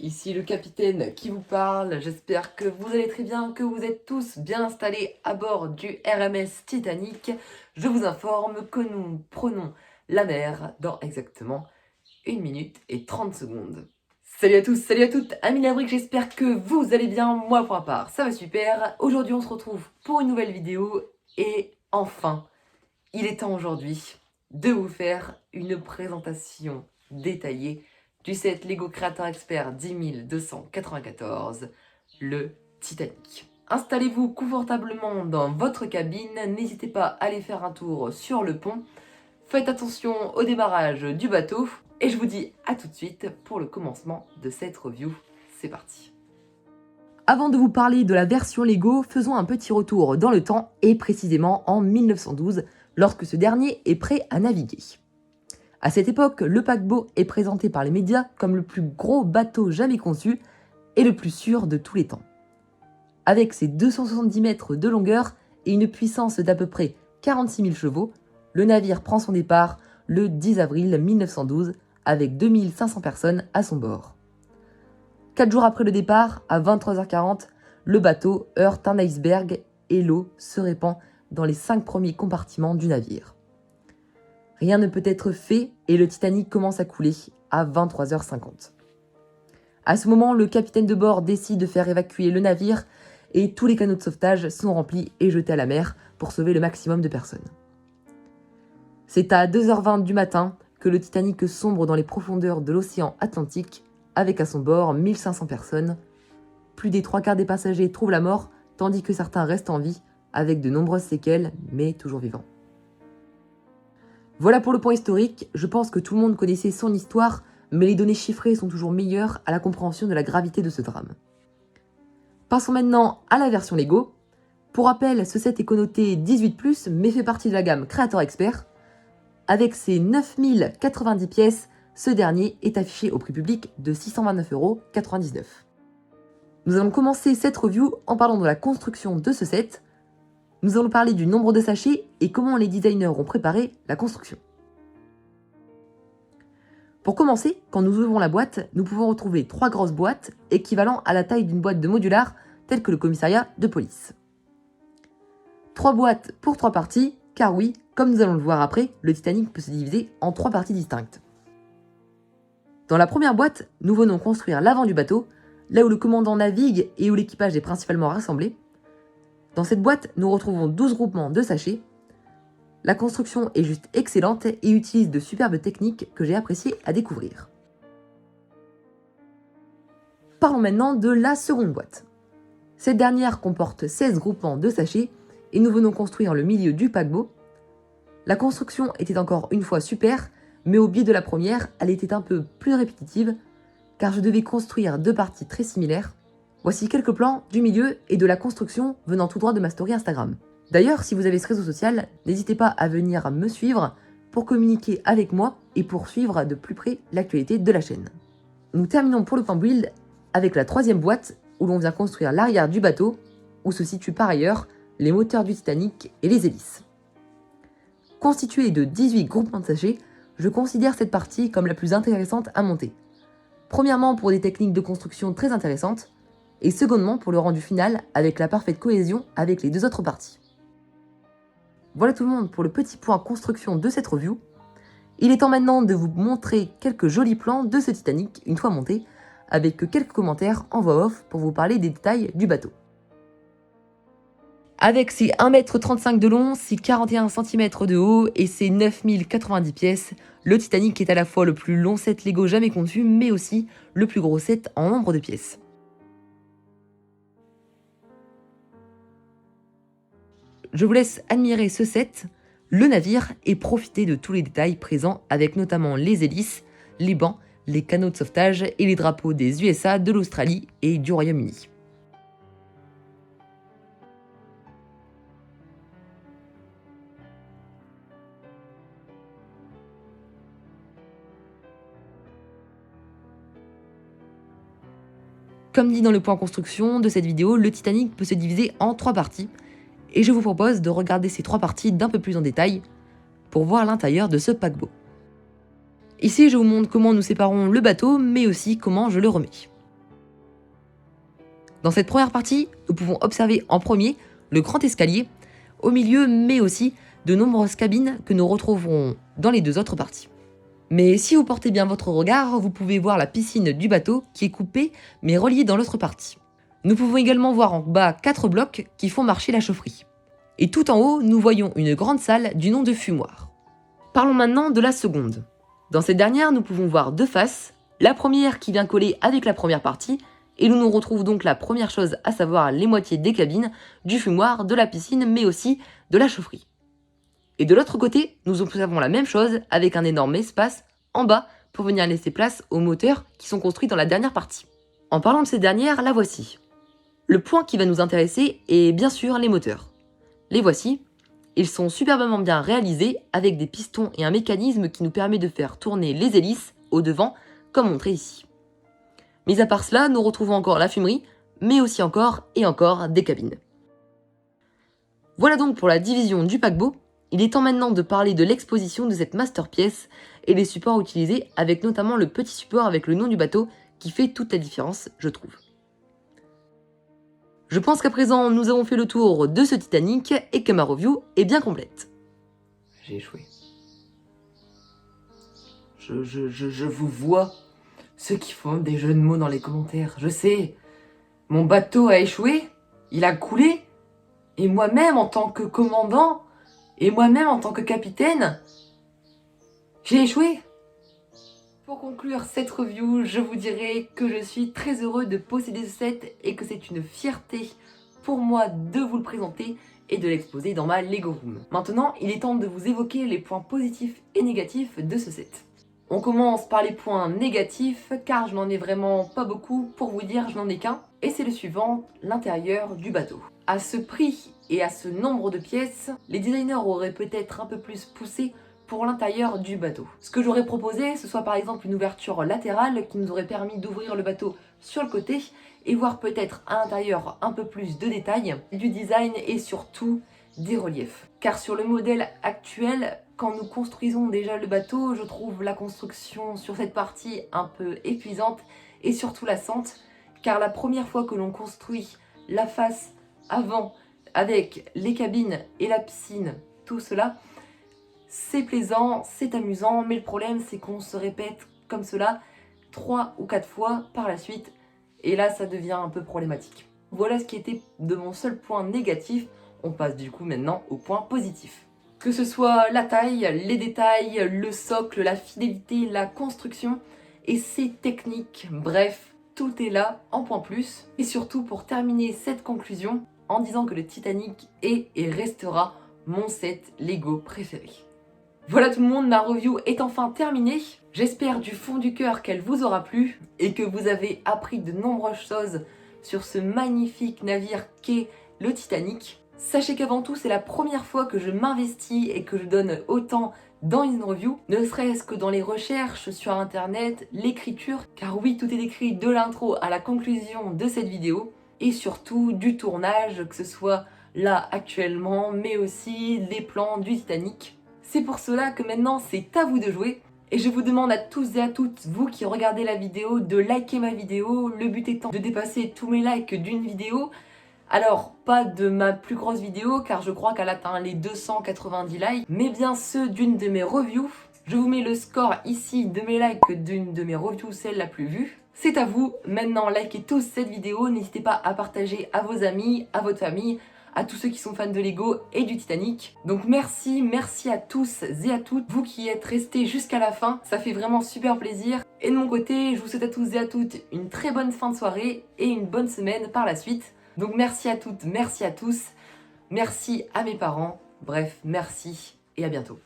Ici le capitaine qui vous parle, j'espère que vous allez très bien, que vous êtes tous bien installés à bord du RMS Titanic. Je vous informe que nous prenons la mer dans exactement 1 minute et 30 secondes. Salut à tous, salut à toutes, amis Labrique, j'espère que vous allez bien, moi pour ma part, ça va super. Aujourd'hui on se retrouve pour une nouvelle vidéo et enfin, il est temps aujourd'hui de vous faire une présentation détaillée du set Lego Creator Expert 10294, le Titanic. Installez-vous confortablement dans votre cabine, n'hésitez pas à aller faire un tour sur le pont, faites attention au démarrage du bateau, et je vous dis à tout de suite pour le commencement de cette review. C'est parti. Avant de vous parler de la version Lego, faisons un petit retour dans le temps, et précisément en 1912, lorsque ce dernier est prêt à naviguer. À cette époque, le paquebot est présenté par les médias comme le plus gros bateau jamais conçu et le plus sûr de tous les temps. Avec ses 270 mètres de longueur et une puissance d'à peu près 46 000 chevaux, le navire prend son départ le 10 avril 1912 avec 2500 personnes à son bord. 4 jours après le départ, à 23h40, le bateau heurte un iceberg et l'eau se répand dans les 5 premiers compartiments du navire. Rien ne peut être fait et le Titanic commence à couler à 23h50. À ce moment, le capitaine de bord décide de faire évacuer le navire et tous les canaux de sauvetage sont remplis et jetés à la mer pour sauver le maximum de personnes. C'est à 2h20 du matin que le Titanic sombre dans les profondeurs de l'océan Atlantique avec à son bord 1500 personnes. Plus des 3/4 des passagers trouvent la mort tandis que certains restent en vie avec de nombreuses séquelles mais toujours vivants. Voilà pour le point historique, je pense que tout le monde connaissait son histoire, mais les données chiffrées sont toujours meilleures à la compréhension de la gravité de ce drame. Passons maintenant à la version Lego. Pour rappel, ce set est connoté 18+, mais fait partie de la gamme Creator Expert. Avec ses 9090 pièces, ce dernier est affiché au prix public de 629,99 €. Nous allons commencer cette review en parlant de la construction de ce set. Nous allons parler du nombre de sachets et comment les designers ont préparé la construction. Pour commencer, quand nous ouvrons la boîte, nous pouvons retrouver 3 grosses boîtes équivalent à la taille d'une boîte de modular telle que le commissariat de police. 3 boîtes pour 3 parties, car oui, comme nous allons le voir après, le Titanic peut se diviser en 3 parties distinctes. Dans la première boîte, nous venons construire l'avant du bateau, là où le commandant navigue et où l'équipage est principalement rassemblé. Dans cette boîte, nous retrouvons 12 groupements de sachets. La construction est juste excellente et utilise de superbes techniques que j'ai apprécié à découvrir. Parlons maintenant de la seconde boîte. Cette dernière comporte 16 groupements de sachets et nous venons construire le milieu du paquebot. La construction était encore une fois super, mais au biais de la première, elle était un peu plus répétitive car je devais construire 2 parties très similaires. Voici quelques plans du milieu et de la construction venant tout droit de ma story Instagram. D'ailleurs, si vous avez ce réseau social, n'hésitez pas à venir me suivre pour communiquer avec moi et pour suivre de plus près l'actualité de la chaîne. Nous terminons pour le point build avec la troisième boîte où l'on vient construire l'arrière du bateau, où se situent par ailleurs les moteurs du Titanic et les hélices. Constituée de 18 groupements de sachets, je considère cette partie comme la plus intéressante à monter. Premièrement pour des techniques de construction très intéressantes, et secondement pour le rendu final avec la parfaite cohésion avec les 2 autres parties. Voilà tout le monde pour le petit point construction de cette review. Il est temps maintenant de vous montrer quelques jolis plans de ce Titanic une fois monté, avec quelques commentaires en voix off pour vous parler des détails du bateau. Avec ses 1,35 m de long, ses 41 cm de haut et ses 9090 pièces, le Titanic est à la fois le plus long set Lego jamais conçu, mais aussi le plus gros set en nombre de pièces. Je vous laisse admirer ce set, le navire et profiter de tous les détails présents avec notamment les hélices, les bancs, les canaux de sauvetage et les drapeaux des USA, de l'Australie et du Royaume-Uni. Comme dit dans le point construction de cette vidéo, le Titanic peut se diviser en 3 parties. Et je vous propose de regarder ces 3 parties d'un peu plus en détail pour voir l'intérieur de ce paquebot. Ici, je vous montre comment nous séparons le bateau, mais aussi comment je le remets. Dans cette première partie, nous pouvons observer en premier le grand escalier, au milieu mais aussi de nombreuses cabines que nous retrouverons dans les deux autres parties. Mais si vous portez bien votre regard, vous pouvez voir la piscine du bateau qui est coupée mais reliée dans l'autre partie. Nous pouvons également voir en bas 4 blocs qui font marcher la chaufferie. Et tout en haut, nous voyons une grande salle du nom de fumoir. Parlons maintenant de la seconde. Dans cette dernière, nous pouvons voir deux faces, la première qui vient coller avec la première partie, et nous nous retrouvons donc la première chose, à savoir les moitiés des cabines, du fumoir, de la piscine, mais aussi de la chaufferie. Et de l'autre côté, nous observons la même chose avec un énorme espace en bas pour venir laisser place aux moteurs qui sont construits dans la dernière partie. En parlant de ces dernières, la voici. Le point qui va nous intéresser est bien sûr les moteurs. Les voici, ils sont superbement bien réalisés avec des pistons et un mécanisme qui nous permet de faire tourner les hélices au devant, comme montré ici. Mis à part cela, nous retrouvons encore la fumerie, mais aussi encore et encore des cabines. Voilà donc pour la division du paquebot. Il est temps maintenant de parler de l'exposition de cette masterpiece et les supports utilisés, avec notamment le petit support avec le nom du bateau qui fait toute la différence, je trouve. Je pense qu'à présent, nous avons fait le tour de ce Titanic et que ma review est bien complète. J'ai échoué. Je vous vois, ceux qui font des jeux de mots dans les commentaires. Je sais, mon bateau a échoué, il a coulé, et moi-même en tant que commandant, et moi-même en tant que capitaine, j'ai échoué. Pour conclure cette review, je vous dirai que je suis très heureux de posséder ce set et que c'est une fierté pour moi de vous le présenter et de l'exposer dans ma Lego Room. Maintenant, il est temps de vous évoquer les points positifs et négatifs de ce set. On commence par les points négatifs car je n'en ai vraiment pas beaucoup, pour vous dire je n'en ai qu'un, et c'est le suivant, l'intérieur du bateau. À ce prix et à ce nombre de pièces, les designers auraient peut-être un peu plus poussé pour l'intérieur du bateau. Ce que j'aurais proposé, ce soit par exemple une ouverture latérale qui nous aurait permis d'ouvrir le bateau sur le côté et voir peut-être à l'intérieur un peu plus de détails, du design et surtout des reliefs. Car sur le modèle actuel, quand nous construisons déjà le bateau, je trouve la construction sur cette partie un peu épuisante et surtout lassante, car la première fois que l'on construit la face avant avec les cabines et la piscine, tout cela, c'est plaisant, c'est amusant, mais le problème c'est qu'on se répète comme cela 3 ou 4 fois par la suite, et là ça devient un peu problématique. Voilà ce qui était de mon seul point négatif, on passe du coup maintenant au point positif. Que ce soit la taille, les détails, le socle, la fidélité, la construction, et ses techniques, bref, tout est là en point plus. Et surtout pour terminer cette conclusion, en disant que le Titanic est et restera mon set Lego préféré. Voilà tout le monde, ma review est enfin terminée. J'espère du fond du cœur qu'elle vous aura plu et que vous avez appris de nombreuses choses sur ce magnifique navire qu'est le Titanic. Sachez qu'avant tout, c'est la première fois que je m'investis et que je donne autant dans une review, ne serait-ce que dans les recherches sur internet, l'écriture, car oui, tout est écrit de l'intro à la conclusion de cette vidéo, et surtout du tournage, que ce soit là actuellement, mais aussi les plans du Titanic. C'est pour cela que maintenant c'est à vous de jouer, et je vous demande à tous et à toutes, vous qui regardez la vidéo, de liker ma vidéo. Le but étant de dépasser tous mes likes d'une vidéo. Alors, pas de ma plus grosse vidéo, car je crois qu'elle atteint les 290 likes, mais bien ceux d'une de mes reviews. Je vous mets le score ici de mes likes d'une de mes reviews, celle la plus vue. C'est à vous, maintenant likez tous cette vidéo, n'hésitez pas à partager à vos amis, à votre famille, à tous ceux qui sont fans de Lego et du Titanic. Donc merci à tous et à toutes, vous qui êtes restés jusqu'à la fin, ça fait vraiment super plaisir. Et de mon côté, je vous souhaite à tous et à toutes une très bonne fin de soirée et une bonne semaine par la suite. Donc merci à toutes, merci à tous, merci à mes parents, bref, merci et à bientôt.